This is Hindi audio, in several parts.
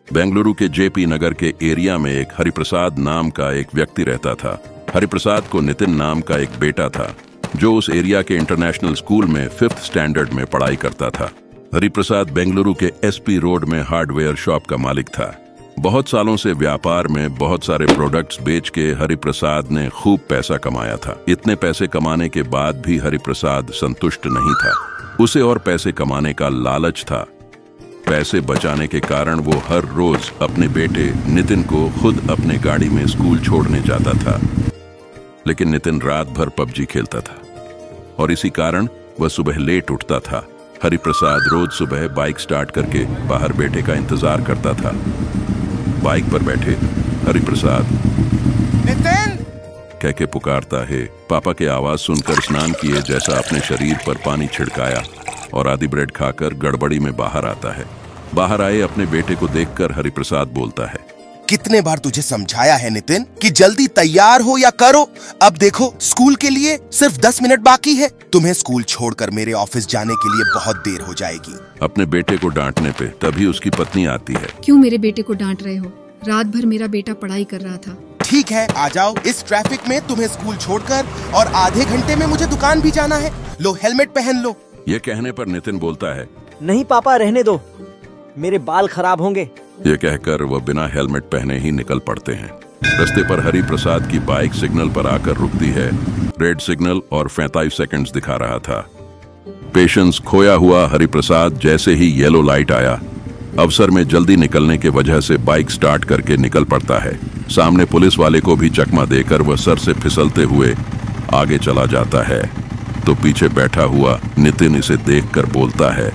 बेंगलुरु के जेपी नगर के एरिया में एक हरिप्रसाद नाम का एक व्यक्ति रहता था। हरिप्रसाद को नितिन नाम का एक बेटा था जो उस एरिया के इंटरनेशनल स्कूल में 5th स्टैंडर्ड में पढ़ाई करता था। हरिप्रसाद बेंगलुरु के एसपी रोड में हार्डवेयर शॉप का मालिक था। बहुत सालों से व्यापार में बहुत सारे प्रोडक्ट्स बेच के हरिप्रसाद ने खूब पैसा कमाया था। इतने पैसे कमाने के बाद भी हरिप्रसाद संतुष्ट नहीं था। उसे और पैसे कमाने का लालच था। पैसे बचाने के कारण वो हर रोज अपने बेटे नितिन को खुद अपने गाड़ी में स्कूल छोड़ने जाता था। लेकिन नितिन रात भर पबजी खेलता था और इसी कारण वह सुबह लेट उठता था। हरिप्रसाद रोज सुबह बाइक स्टार्ट करके बाहर बेटे का इंतजार करता था। बाइक पर बैठे हरिप्रसाद नितिन कह के पुकारता है। पापा के आवाज सुनकर स्नान किए जैसा अपने शरीर पर पानी छिड़काया और आधी ब्रेड खाकर गड़बड़ी में बाहर आता है। बाहर आए अपने बेटे को देखकर हरिप्रसाद बोलता है, कितने बार तुझे समझाया है नितिन कि जल्दी तैयार हो या करो। अब देखो स्कूल के लिए सिर्फ 10 मिनट बाकी है। तुम्हें स्कूल छोड़कर मेरे ऑफिस जाने के लिए बहुत देर हो जाएगी। अपने बेटे को डांटने पे तभी उसकी पत्नी आती है। क्यों मेरे बेटे को डांट रहे हो? रात भर मेरा बेटा पढ़ाई कर रहा था। ठीक है, आ जाओ। इस ट्रैफिक में तुम्हें स्कूल छोड़कर और आधे घंटे में मुझे दुकान भी जाना है। लो हेलमेट पहन लो। ये कहने पर नितिन बोलता है, नहीं पापा, रहने दो, मेरे बाल खराब होंगे। ये कहकर वह बिना हेलमेट पहने ही निकल पड़ते हैं। रास्ते पर हरिप्रसाद की बाइक सिग्नल पर आकर रुकती है। रेड सिग्नल और 45 सेकंड्स दिखा रहा था। पेशेंस खोया हुआ हरिप्रसाद जैसे ही येलो लाइट आया, अवसर में जल्दी निकलने के वजह से बाइक स्टार्ट करके निकल पड़ता है। सामने पुलिस वाले को भी चकमा देकर वह सर से फिसलते हुए आगे चला जाता है तो पीछे बैठा हुआ नितिन इसे देखकर बोलता है,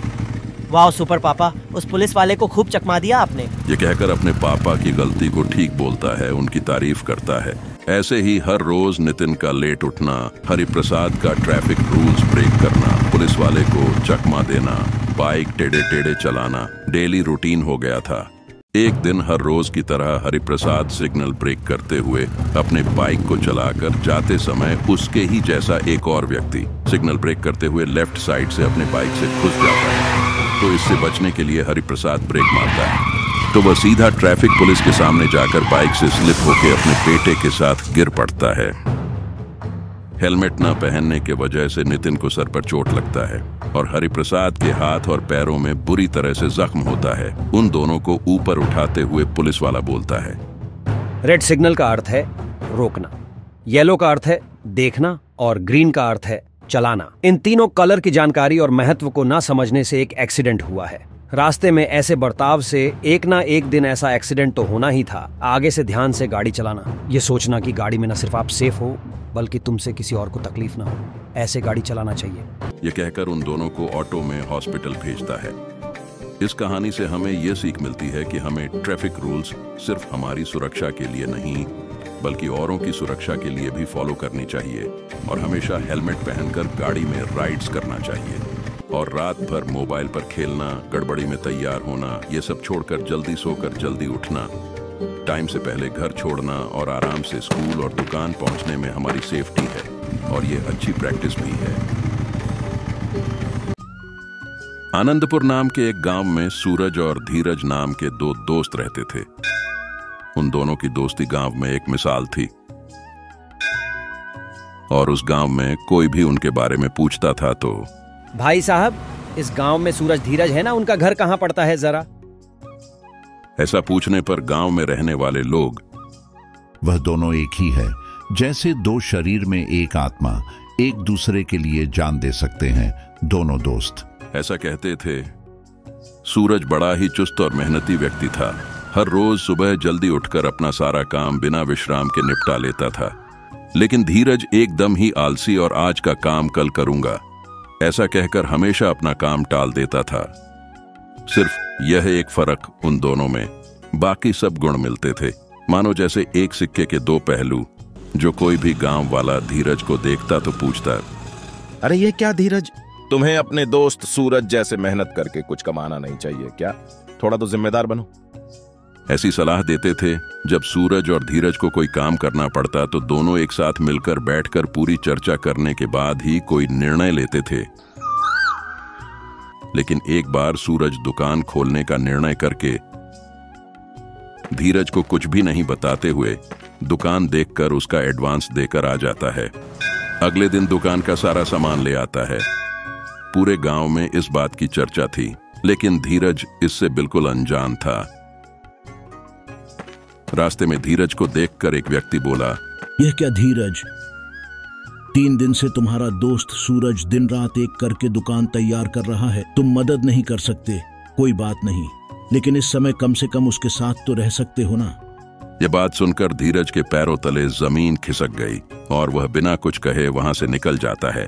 वाह सुपर पापा, उस पुलिस वाले को खूब चकमा दिया आपने। ये कहकर अपने पापा की गलती को ठीक बोलता है, उनकी तारीफ करता है। ऐसे ही हर रोज नितिन का लेट उठना, हरिप्रसाद का ट्रैफिक रूल्स ब्रेक करना, पुलिस वाले को चकमा देना, बाइक टेढ़े टेढ़े चलाना डेली रूटीन हो गया था। एक दिन हर रोज की तरह हरिप्रसाद सिग्नल ब्रेक करते हुए अपने बाइक को चलाकर जाते समय उसके ही जैसा एक और व्यक्ति सिग्नल ब्रेक करते हुए लेफ्ट साइड से अपने बाइक से घुस जाता है। तो इससे बचने के लिए हरिप्रसाद ब्रेक मारता है तो वह सीधा ट्रैफिक पुलिस के सामने जाकर बाइक से स्लिप होकर अपने बेटे के साथ गिर पड़ता है। हेलमेट न पहनने के वजह से नितिन को सर पर चोट लगता है और हरिप्रसाद के हाथ और पैरों में बुरी तरह से जख्म होता है। उन दोनों को ऊपर उठाते हुए पुलिस वाला बोलता है, रेड सिग्नल का अर्थ है रोकना, येलो का अर्थ है देखना और ग्रीन का अर्थ है चलाना। इन तीनों कलर की जानकारी और महत्व को ना समझने से एक एक्सीडेंट हुआ है। रास्ते में ऐसे बर्ताव से एक ना एक दिन ऐसा एक्सीडेंट तो होना ही था। आगे से ध्यान से गाड़ी चलाना, ये सोचना कि गाड़ी में न सिर्फ आप सेफ हो बल्कि तुमसे किसी और को तकलीफ ना हो, ऐसे गाड़ी चलाना चाहिए। ये कहकर उन दोनों को ऑटो में हॉस्पिटल भेजता है। इस कहानी से हमें ये सीख मिलती है कि हमें ट्रैफिक रूल्स सिर्फ हमारी सुरक्षा के लिए नहीं बल्कि औरों की सुरक्षा के लिए भी फॉलो करनी चाहिए और हमेशा हेलमेट पहनकर गाड़ी में राइड्स करना चाहिए। और रात भर मोबाइल पर खेलना, गड़बड़ी में तैयार होना, ये सब छोड़कर जल्दी सोकर जल्दी उठना, टाइम से पहले घर छोड़ना और आराम से स्कूल और दुकान पहुंचने में हमारी सेफ्टी है और ये अच्छी प्रैक्टिस भी है। आनंदपुर नाम के एक गांव में सूरज और धीरज नाम के 2 दोस्त रहते थे। उन दोनों की दोस्ती गांव में एक मिसाल थी और उस गांव में कोई भी उनके बारे में पूछता था तो, भाई साहब, इस गांव में सूरज धीरज है ना, उनका घर कहाँ पड़ता है जरा? ऐसा पूछने पर गांव में रहने वाले लोग, वह दोनों एक ही है, जैसे 2 शरीर में एक आत्मा, एक दूसरे के लिए जान दे सकते हैं, दोनों दोस्त, ऐसा कहते थे। सूरज बड़ा ही चुस्त और मेहनती व्यक्ति था। हर रोज सुबह जल्दी उठकर अपना सारा काम बिना विश्राम के निपटा लेता था। लेकिन धीरज एकदम ही आलसी और आज का काम कल करूंगा ऐसा कहकर हमेशा अपना काम टाल देता था। सिर्फ यह एक फर्क उन दोनों में, बाकी सब गुण मिलते थे। मानो जैसे एक सिक्के के 2 पहलू। जो कोई भी गांव वाला धीरज को देखता तो पूछता, अरे ये क्या धीरज, तुम्हें अपने दोस्त सूरज जैसे मेहनत करके कुछ कमाना नहीं चाहिए क्या? थोड़ा तो जिम्मेदार बनो। ऐसी सलाह देते थे। जब सूरज और धीरज को कोई काम करना पड़ता तो दोनों एक साथ मिलकर बैठकर पूरी चर्चा करने के बाद ही कोई निर्णय लेते थे। लेकिन एक बार सूरज दुकान खोलने का निर्णय करके धीरज को कुछ भी नहीं बताते हुए दुकान देखकर उसका एडवांस देकर आ जाता है। अगले दिन दुकान का सारा सामान ले आता है। पूरे गांव में इस बात की चर्चा थी, लेकिन धीरज इससे बिल्कुल अनजान था। रास्ते में धीरज को देखकर एक व्यक्ति बोला, यह क्या धीरज, 3 दिन से तुम्हारा दोस्त सूरज दिन रात एक करके दुकान तैयार कर रहा है। तुम मदद नहीं कर सकते, कोई बात नहीं, लेकिन इस समय कम से कम उसके साथ तो रह सकते हो ना। यह बात सुनकर धीरज के पैरों तले जमीन खिसक गई और वह बिना कुछ कहे वहां से निकल जाता है।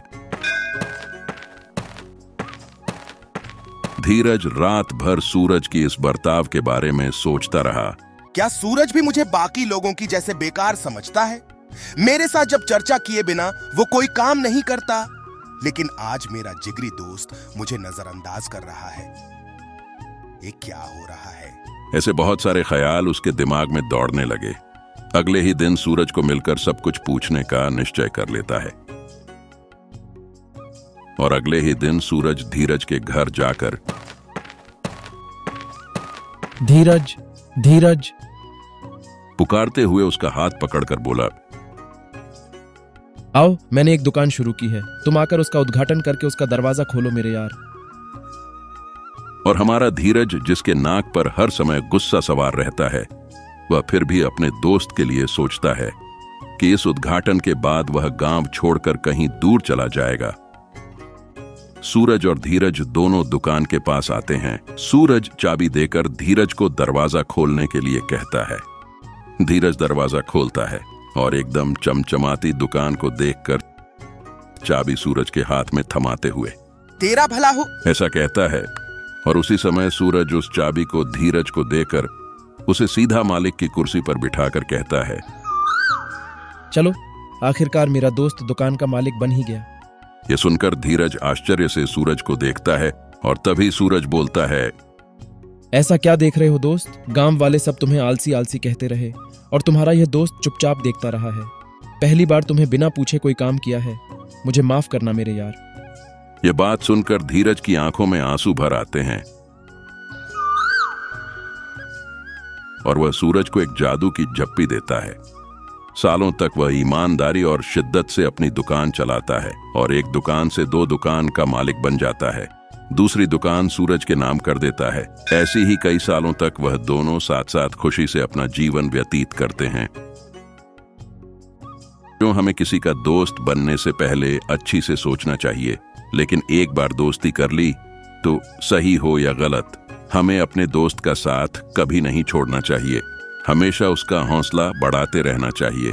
धीरज रात भर सूरज की इस बर्ताव के बारे में सोचता रहा। क्या सूरज भी मुझे बाकी लोगों की जैसे बेकार समझता है? मेरे साथ जब चर्चा किए बिना वो कोई काम नहीं करता, लेकिन आज मेरा जिगरी दोस्त मुझे नजरअंदाज कर रहा है। ये क्या हो रहा है? ऐसे बहुत सारे ख्याल उसके दिमाग में दौड़ने लगे। अगले ही दिन सूरज को मिलकर सब कुछ पूछने का निश्चय कर लेता है और अगले ही दिन सूरज धीरज के घर जाकर धीरज धीरज पुकारते हुए उसका हाथ पकड़कर बोला, आओ, मैंने एक दुकान शुरू की है, तुम आकर उसका उद्घाटन करके उसका दरवाजा खोलो मेरे यार। और हमारा धीरज, जिसके नाक पर हर समय गुस्सा सवार रहता है, वह फिर भी अपने दोस्त के लिए सोचता है कि इस उद्घाटन के बाद वह गांव छोड़कर कहीं दूर चला जाएगा। सूरज और धीरज दोनों दुकान के पास आते हैं। सूरज चाबी देकर धीरज को दरवाजा खोलने के लिए कहता है। धीरज दरवाजा खोलता है और एकदम चमचमाती दुकान को देखकर चाबी सूरज के हाथ में थमाते हुए, तेरा भला हो, ऐसा कहता है। और उसी समय सूरज उस चाबी को धीरज को देकर उसे सीधा मालिक की कुर्सी पर बिठाकर कहता है, चलो, आखिरकार मेरा दोस्त दुकान का मालिक बन ही गया। यह सुनकर धीरज आश्चर्य से सूरज को देखता है और तभी सूरज बोलता है, ऐसा क्या देख रहे हो दोस्त? गांव वाले सब तुम्हें आलसी आलसी कहते रहे और तुम्हारा यह दोस्त चुपचाप देखता रहा है। पहली बार तुम्हें बिना पूछे कोई काम किया है, मुझे माफ करना मेरे यार। यह बात सुनकर धीरज की आंखों में आंसू भर आते हैं और वह सूरज को एक जादू की झप्पी देता है। सालों तक वह ईमानदारी और शिद्दत से अपनी दुकान चलाता है और एक दुकान से 2 दुकान का मालिक बन जाता है। दूसरी दुकान सूरज के नाम कर देता है। ऐसी ही कई सालों तक वह दोनों साथ साथ खुशी से अपना जीवन व्यतीत करते हैं। क्यों हमें किसी का दोस्त बनने से पहले अच्छी से सोचना चाहिए, लेकिन एक बार दोस्ती कर ली तो सही हो या गलत, हमें अपने दोस्त का साथ कभी नहीं छोड़ना चाहिए। हमेशा उसका हौसला बढ़ाते रहना चाहिए।